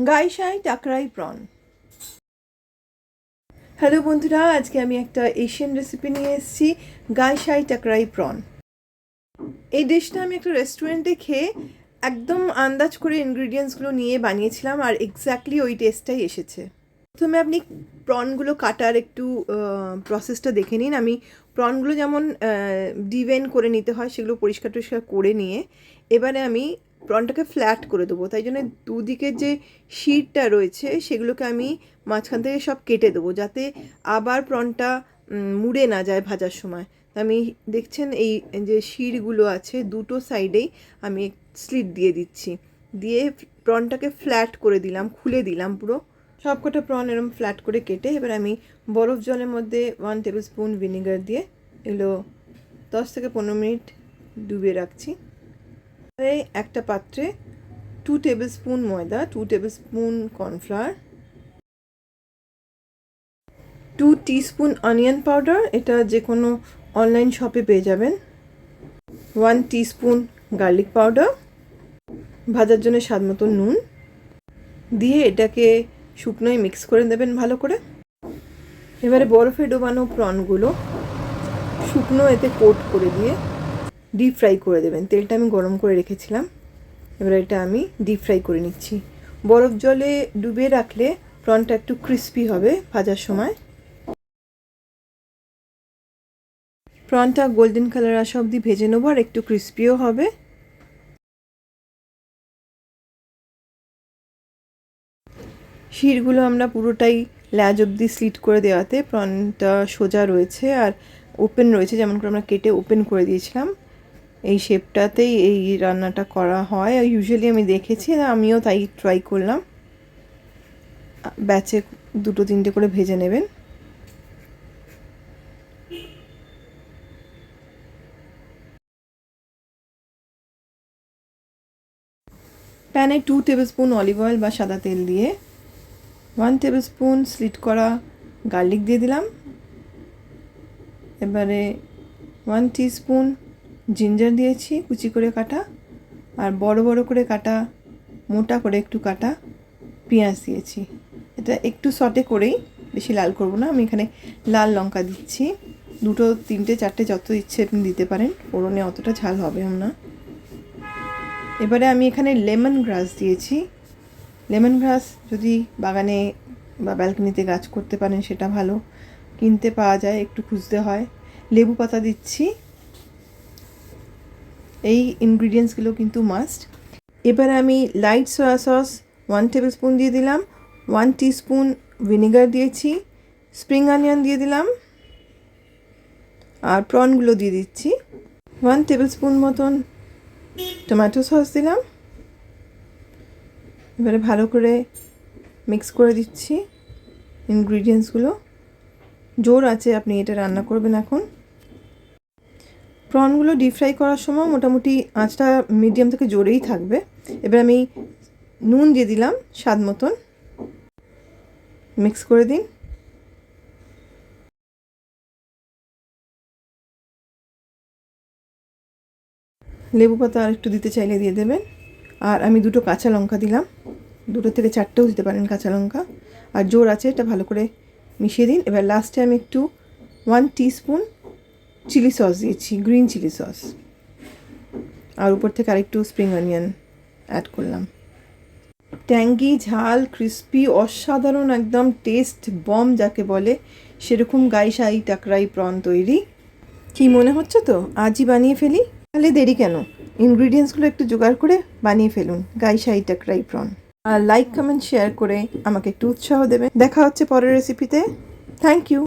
গাইশাই টাকরাই prawn. Hello বন্ধুরা, আজকে আমি একটা এশিয়ান রেসিপি নিয়ে এসেছি, গাইশাই টাকরাই প্রন। এই ডিশটা আমি একটা রেস্টুরেন্টে খেয়ে একদম আন্দাজ করে ইনগ্রিডিয়েন্টসগুলো নিয়ে বানিয়েছিলাম, আর এক্স্যাক্টলি ওই টেস্টটাই এসেছে। প্রথমে আপনি প্রনগুলো কাটার একটু প্রসেসটা দেখে নিন। আমি প্রনগুলো যেমন ডিভেন করে নিতে হয় সেগুলো পরিষ্কার করে নিয়ে এবারে আমি প্রনটাকে ফ্ল্যাট করে দেবো। তাই জন্য দুদিকের যে শিরটা রয়েছে সেগুলোকে আমি মাঝখান থেকে সব কেটে দেবো, যাতে আবার প্রনটা মুড়ে না যায় ভাজার সময়। আমি দেখছেন এই যে শিরগুলো আছে দুটো সাইডেই আমি স্লিট দিয়ে দিচ্ছি, দিয়ে প্রনটাকে ফ্ল্যাট করে দিলাম, খুলে দিলাম পুরো। সবকটা প্রন এরকম ফ্ল্যাট করে কেটে এবার আমি বরফ জলের মধ্যে 1 টেবিল স্পুন ভিনেগার দিয়ে এগুলো 10 থেকে 15 মিনিট ডুবিয়ে রাখছি। একটা পাত্রে 2 টেবিল স্পুন ময়দা, 2 table spoon cornflour, 2 teaspoon onion powder, এটা যে কোনো অনলাইন শপে পেয়ে যাবেন, 1 টিস্পুন গার্লিক পাউডার, ভাজার জন্য স্বাদ মতো নুন দিয়ে এটাকে শুকনোয় মিক্স করে দেবেন ভালো করে। এবারে বরফে ডোবানো প্রনগুলো শুকনো এতে কোট করে দিয়ে ডিপ ফ্রাই করে দেবেন। তেলটা আমি গরম করে রেখেছিলাম, এবার এটা আমি ডিপ ফ্রাই করে নিচ্ছি। বরফ জলে ডুবিয়ে রাখলে প্রনটা একটু ক্রিস্পি হবে ভাজার সময়। প্রনটা গোল্ডেন কালার আসা অবধি ভেজে নেবো, আর একটু ক্রিস্পিও হবে। শিরগুলো আমরা পুরোটাই ল্যাজ অবধি স্লিট করে দেওয়াতে প্রনটা সোজা রয়েছে আর ওপেন রয়েছে, যেমন করে আমরা কেটে ওপেন করে দিয়েছিলাম। এই শেপটাতেই এই রান্নাটা করা হয় ইউজুয়ালি, আমি দেখেছি, আমিও তাই ট্রাই করলাম। ব্যাচে 2-3টে করে ভেজে নেবেন। প্যানে 2 টেবিল স্পুন অলিভ অয়েল বা সাদা তেল দিয়ে 1 টেবিল স্পুন স্লিট করা গার্লিক দিয়ে দিলাম। এবারে 1 টিস্পুন জিঞ্জার দিয়েছি কুচি করে কাটা, আর বড় বড় করে কাটা, মোটা করে একটু কাটা পেঁয়াজ দিয়েছি। এটা একটু সটে করেই, বেশি লাল করব না। আমি এখানে লাল লঙ্কা দিচ্ছি, 2, 3, 4 যত ইচ্ছে আপনি দিতে পারেন, ফোড়নে অতটা ঝাল হবে না। এবারে আমি এখানে লেমন গ্রাস দিয়েছি। লেমন গ্রাস যদি বাগানে বা ব্যালকনিতে গাছ করতে পারেন সেটা ভালো, কিনতে পাওয়া যায়, একটু খুঁজতে হয়। লেবু পাতা দিচ্ছি। এই ইনগ্রিডিয়েন্টসগুলো কিন্তু মাস্ট। এবার আমি light soya sauce 1 table spoon দিয়ে দিলাম, 1 টিস্পুন ভিনেগার দিয়েছি, স্প্রিং অনিয়ন দিয়ে দিলাম, আর প্রনগুলো দিয়ে দিচ্ছি। 1 টেবিল স্পুন মতন টমেটো সস দিলাম। এবারে ভালো করে মিক্স করে দিচ্ছি ইনগ্রিডিয়েন্টসগুলো। জোর আছে আপনি এটা রান্না করবেন এখন। প্রনগুলো ডিপ ফ্রাই করার সময় মোটামুটি আঁচটা মিডিয়াম থেকে জোরেই থাকবে। এবার আমি নুন দিয়ে দিলাম স্বাদ মতন, মিক্স করে দিন। লেবু পাতা আর একটু দিতে চাইলে দিয়ে দেবেন। আর আমি 2 কাঁচা লঙ্কা দিলাম, 2 থেকে 4টেও দিতে পারেন কাঁচা লঙ্কা। আর জোর আছে, এটা ভালো করে মিশিয়ে দিন। এবার লাস্টে আমি একটু 1 টিস্পুন চিলি সস দিয়েছি, গ্রিন চিলি সস, আর উপর থেকে আরেকটু স্প্রিং অনিয়ন অ্যাড করলাম। ট্যাঙ্গি, ঝাল, ক্রিস্পি, অসাধারণ, একদম টেস্ট বম যাকে বলে সেরকম গাইশাই টাকরাই প্রন তৈরি। কি মনে হচ্ছে তো আজই বানিয়ে ফেলি? তাহলে দেরি কেন, ইনগ্রিডিয়েন্টসগুলো একটু জোগাড় করে বানিয়ে ফেলুন গাইশাই টাকরাই প্রন। আর লাইক, কমেন্ট, শেয়ার করে আমাকে একটু উৎসাহ দেবেন। দেখা হচ্ছে পরের রেসিপিতে। Thank you.